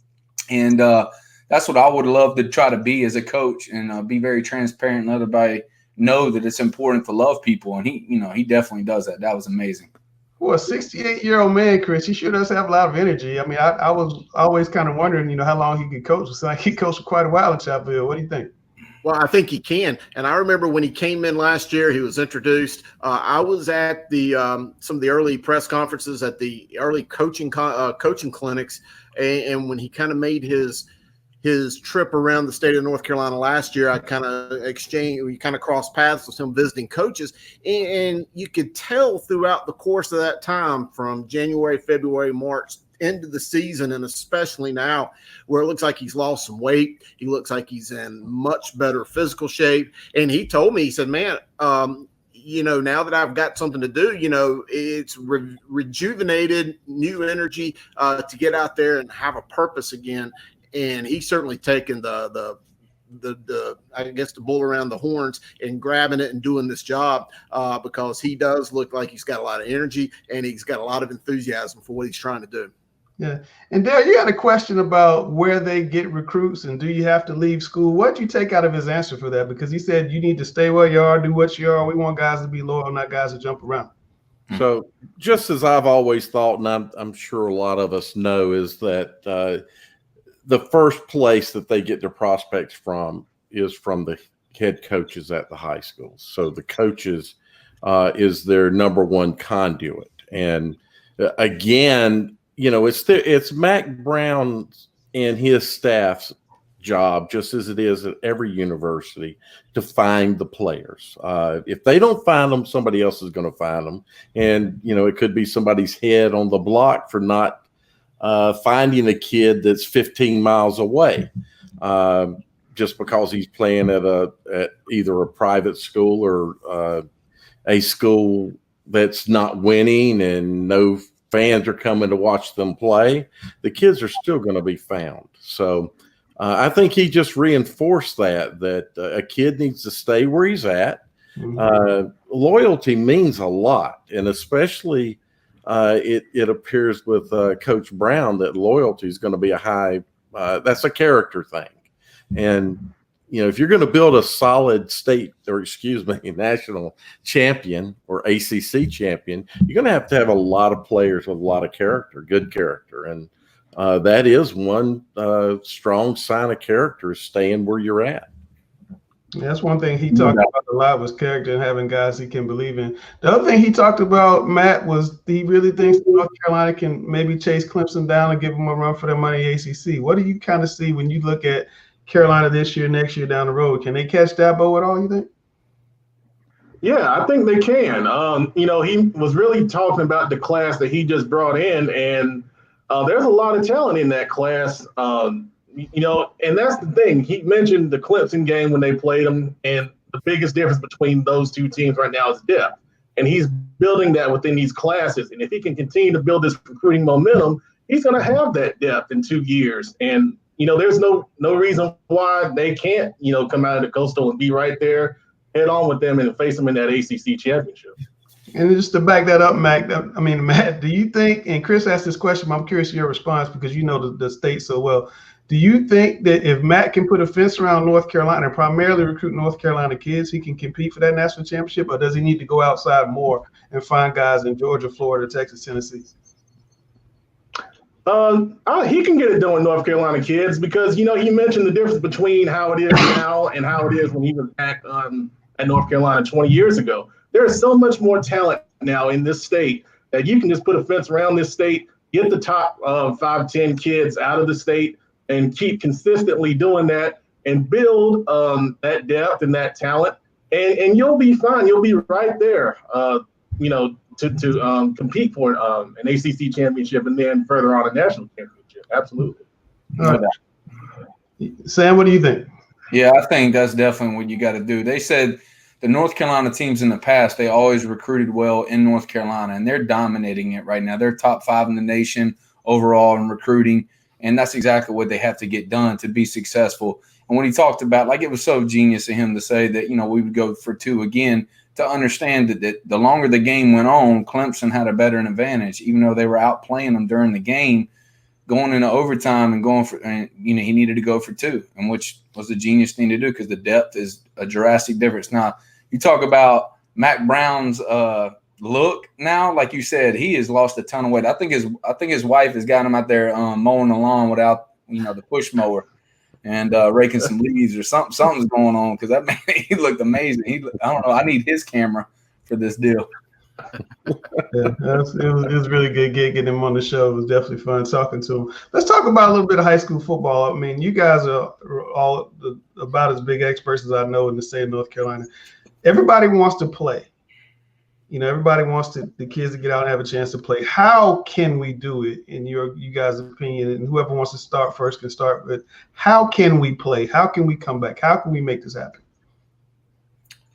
And that's what I would love to try to be as a coach, and be very transparent and let everybody know that it's important to love people. And he definitely does that. That was amazing. Well, a 68-year-old man, Chris, he sure does have a lot of energy. I mean, I was always kind of wondering, how long he could coach. It's like he coached for quite a while in Chapel. What do you think? Well, I think he can. And I remember when he came in last year, he was introduced. I was at the some of the early press conferences at the early coaching clinics. And when he kind of made his trip around the state of North Carolina last year, I kind of crossed paths with him visiting coaches. And you could tell throughout the course of that time, from January, February, March, into the season, and especially now, where it looks like he's lost some weight. He looks like he's in much better physical shape. And he told me, he said, man, now that I've got something to do, it's rejuvenated, new energy to get out there and have a purpose again. And he's certainly taken the bull around the horns and grabbing it and doing this job because he does look like he's got a lot of energy and he's got a lot of enthusiasm for what he's trying to do. Yeah. And Dale, you had a question about where they get recruits and do you have to leave school? What did you take out of his answer for that? Because he said you need to stay where you are, do what you are. We want guys to be loyal, not guys to jump around. So just as I've always thought, and I'm sure a lot of us know, is that the first place that they get their prospects from is from the head coaches at the high schools. So the coaches is their number one conduit. And again, it's Mack Brown and his staff's job, just as it is at every university, to find the players. If they don't find them, somebody else is going to find them. And, it could be somebody's head on the block for not finding a kid that's 15 miles away just because he's playing at either a private school or a school that's not winning and no fans are coming to watch them play. The kids are still going to be found. So I think he just reinforced that a kid needs to stay where he's at. Mm-hmm. Loyalty means a lot, and especially it appears with Coach Brown that loyalty is going to be a high. That's a character thing, and if you're going to build a solid national champion or ACC champion, you're going to have a lot of players with a lot of character, good character, and that is one strong sign of character, is staying where you're at. Yeah, that's one thing he talked about a lot, was character and having guys he can believe in. The other thing he talked about, Matt, was he really thinks North Carolina can maybe chase Clemson down and give them a run for their money in ACC. What do you kind of see when you look at Carolina this year, next year down the road? Can they catch Dabo at all, you think? Yeah, I think they can. He was really talking about the class that he just brought in, and there's a lot of talent in that class. And that's the thing. He mentioned the Clemson game when they played them, and the biggest difference between those two teams right now is depth. And he's building that within these classes. And if he can continue to build this recruiting momentum, he's going to have that depth in 2 years. And there's no reason why they can't, come out of the Coastal and be right there, head on with them and face them in that ACC championship. And just to back that up, Matt, do you think, and Chris asked this question, but I'm curious of your response because you know the state so well. Do you think that if Matt can put a fence around North Carolina and primarily recruit North Carolina kids, he can compete for that national championship, or does he need to go outside more and find guys in Georgia, Florida, Texas, Tennessee? He can get it done with North Carolina kids because, he mentioned the difference between how it is now and how it is when he was back at North Carolina 20 years ago. There is so much more talent now in this state that you can just put a fence around this state, get the top 5, 10 kids out of the state, and keep consistently doing that and build that depth and that talent, and you'll be fine. You'll be right there, to compete for an ACC championship and then further on a national championship. Absolutely. All right. Sam, what do you think? Yeah, I think that's definitely what you got to do. They said the North Carolina teams in the past, they always recruited well in North Carolina, and they're dominating it right now. They're top 5 in the nation overall in recruiting. And that's exactly what they have to get done to be successful. And when he talked about, like, it was so genius of him to say that, we would go for 2 again, to understand that the longer the game went on, Clemson had a better advantage, even though they were outplaying them during the game, going into overtime and going for, and he needed to go for 2, and which was the genius thing to do because the depth is a drastic difference. Now, you talk about Mack Brown's look now, like you said, he has lost a ton of weight. I think his wife has got him out there mowing the lawn without the push mower and raking some leaves or something. Something's going on because that man, he looked amazing. I don't know. I need his camera for this deal. Yeah, it was really good getting him on the show. It was definitely fun talking to him. Let's talk about a little bit of high school football. I mean, you guys are all about as big experts as I know in the state of North Carolina. Everybody wants to play. Everybody wants the kids to get out and have a chance to play. How can we do it, in you guys' opinion? And whoever wants to start first can start. But how can we play? How can we come back? How can we make this happen?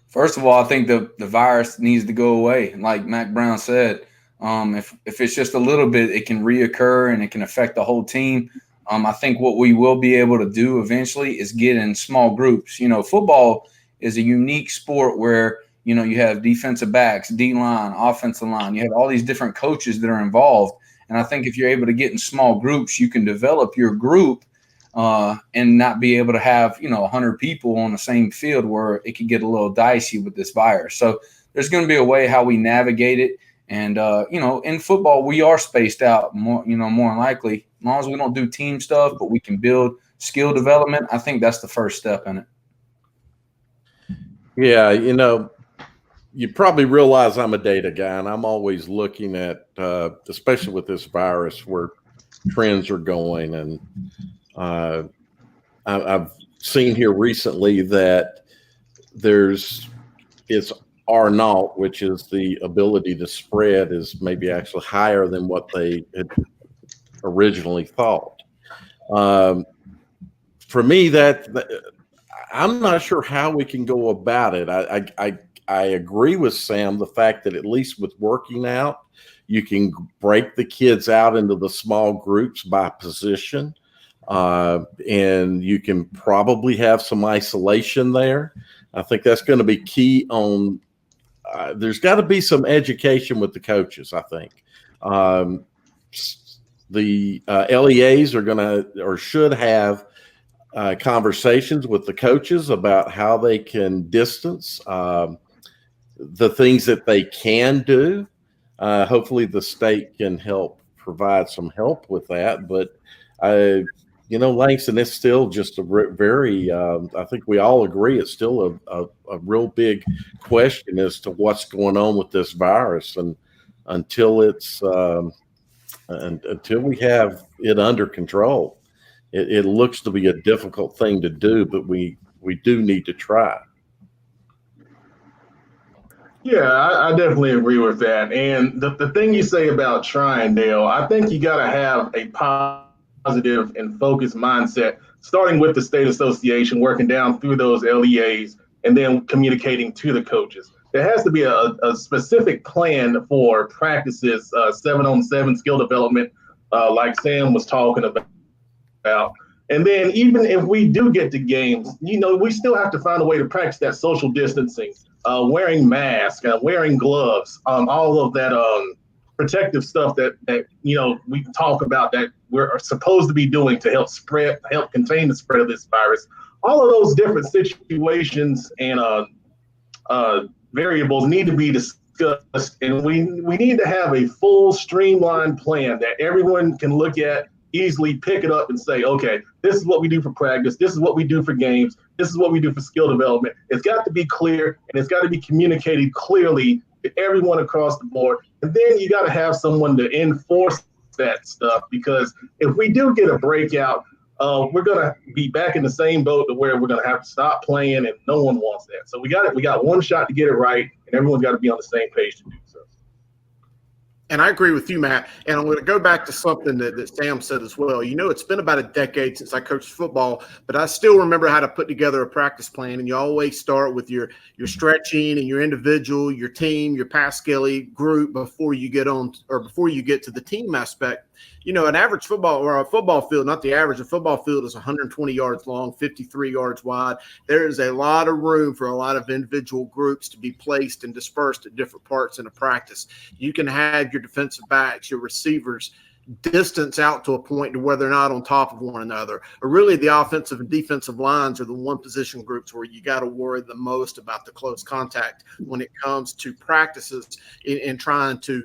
First of all, I think the virus needs to go away. Like Mack Brown said, if it's just a little bit, it can reoccur and it can affect the whole team. I think what we will be able to do eventually is get in small groups. Football is a unique sport where you have defensive backs, D-line, offensive line. You have all these different coaches that are involved. And I think if you're able to get in small groups, you can develop your group and not be able to have, 100 people on the same field where it could get a little dicey with this virus. So there's going to be a way how we navigate it. And, in football, we are spaced out more than likely. As long as we don't do team stuff, but we can build skill development, I think that's the first step in it. Yeah, you probably realize I'm a data guy, and I'm always looking at, especially with this virus, where trends are going. And I've seen here recently that it's R0, which is the ability to spread, is maybe actually higher than what they had originally thought. For me, that I'm not sure how we can go about it. I agree with Sam, the fact that at least with working out, you can break the kids out into the small groups by position, and you can probably have some isolation there. I think that's going to be key on there's got to be some education with the coaches, I think. The LEAs are going to or should have conversations with the coaches about how they can distance the things that they can do. Hopefully the state can help provide some help with that. But, Langston, it's still just a very, I think we all agree, it's still a real big question as to what's going on with this virus. And until until we have it under control, it looks to be a difficult thing to do, but we do need to try. Yeah, I definitely agree with that. And the thing you say about trying, Dale, I think you got to have a positive and focused mindset, starting with the state association, working down through those LEAs, and then communicating to the coaches. There has to be a specific plan for practices, 7-on-7 skill development, like Sam was talking about. And then even if we do get to games, we still have to find a way to practice that social distancing, wearing masks, wearing gloves, all of that protective stuff that we talk about that we're supposed to be doing to help contain the spread of this virus. All of those different situations and variables need to be discussed, and we need to have a full streamlined plan that everyone can look at, easily pick it up and say, okay, this is what we do for practice, this is what we do for games, this is what we do for skill development. It's got to be clear, and it's got to be communicated clearly to everyone across the board. And then you got to have someone to enforce that stuff, because if we do get a breakout, we're going to be back in the same boat to where we're going to have to stop playing, and no one wants that. So we got one shot to get it right, and everyone's got to be on the same page to do so. And I agree with you, Matt. And I'm going to go back to something that Sam said as well. It's been about a decade since I coached football, but I still remember how to put together a practice plan. And you always start with your stretching and your individual, your team, your pass skelly group before you get to the team aspect. an average football or a football field, not the average, a football field is 120 yards long, 53 yards wide. There is a lot of room for a lot of individual groups to be placed and dispersed at different parts in a practice. You can have your defensive backs, your receivers, distance out to a point to where they're not on top of one another. Or really the offensive and defensive lines are the one position groups where you got to worry the most about the close contact when it comes to practices in trying to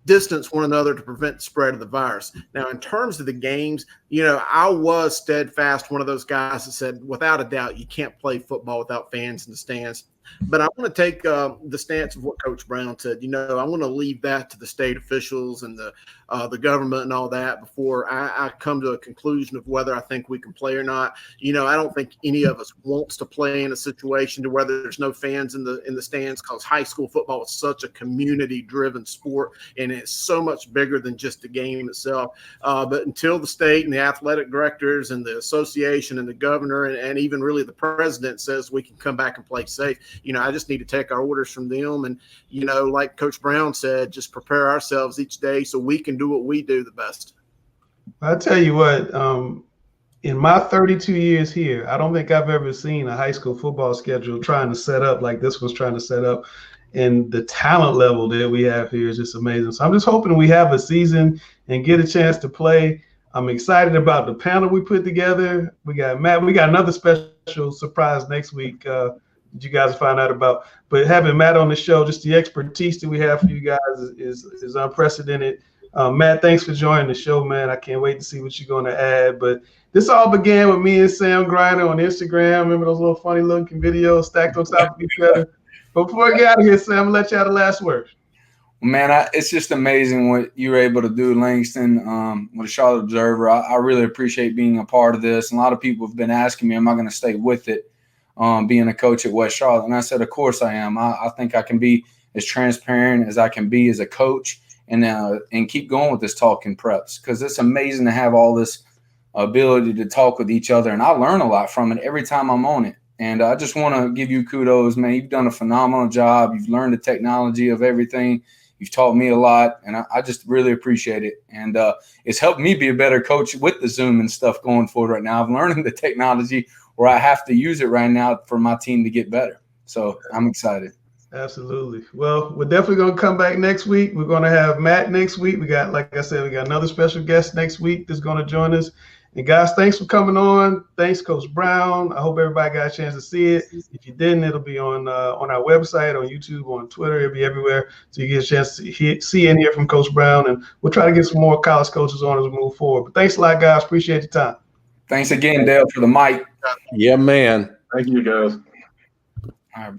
distance one another to prevent the spread of the virus. Now, in terms of the games, I was steadfast one of those guys that said, without a doubt, you can't play football without fans in the stands. But I want to take the stance of what Coach Brown said. I want to leave that to the state officials and the government and all that before I come to a conclusion of whether I think we can play or not. I don't think any of us wants to play in a situation to where there's no fans in the stands, because high school football is such a community-driven sport, and it's so much bigger than just the game itself. But until the state and the athletic directors and the association and the governor and even really the president says we can come back and play safe, I just need to take our orders from them. And, like Coach Brown said, just prepare ourselves each day so we can do what we do the best. I'll tell you what, in my 32 years here, I don't think I've ever seen a high school football schedule trying to set up like this was trying to set up. And the talent level that we have here is just amazing. So I'm just hoping we have a season and get a chance to play. I'm excited about the panel we put together. We got Matt. We got another special surprise next week that you guys find out about. But having Matt on the show, just the expertise that we have for you guys is unprecedented. Matt, thanks for joining the show, man. I can't wait to see what you're going to add. But this all began with me and Sam Griner on Instagram. Remember those little funny looking videos stacked on top of each other? But before I get out of here, Sam, I'm going to let you have the last word. Man, it's just amazing what you were able to do, Langston, with the Charlotte Observer. I really appreciate being a part of this. And a lot of people have been asking me, am I going to stay with it, being a coach at West Charlotte? And I said, of course I am. I think I can be as transparent as I can be as a coach and keep going with this talking preps, because it's amazing to have all this ability to talk with each other. And I learn a lot from it every time I'm on it. And I just want to give you kudos, man. You've done a phenomenal job. You've learned the technology of everything. You've taught me a lot, and I just really appreciate it. And it's helped me be a better coach with the Zoom and stuff going forward right now. I'm learning the technology where I have to use it right now for my team to get better. So I'm excited. Absolutely. Well, we're definitely going to come back next week. We're going to have Matt next week. We got, like I said, we got another special guest next week that's going to join us. And guys, thanks for coming on. Thanks, Coach Brown. I hope everybody got a chance to see it. If you didn't, it'll be on our website, on YouTube, on Twitter. It'll be everywhere, so you get a chance to see and hear from Coach Brown. And we'll try to get some more college coaches on as we move forward. But thanks a lot, guys. Appreciate your time. Thanks again, Dale, for the mic. Yeah, man. Thank you, guys. All right.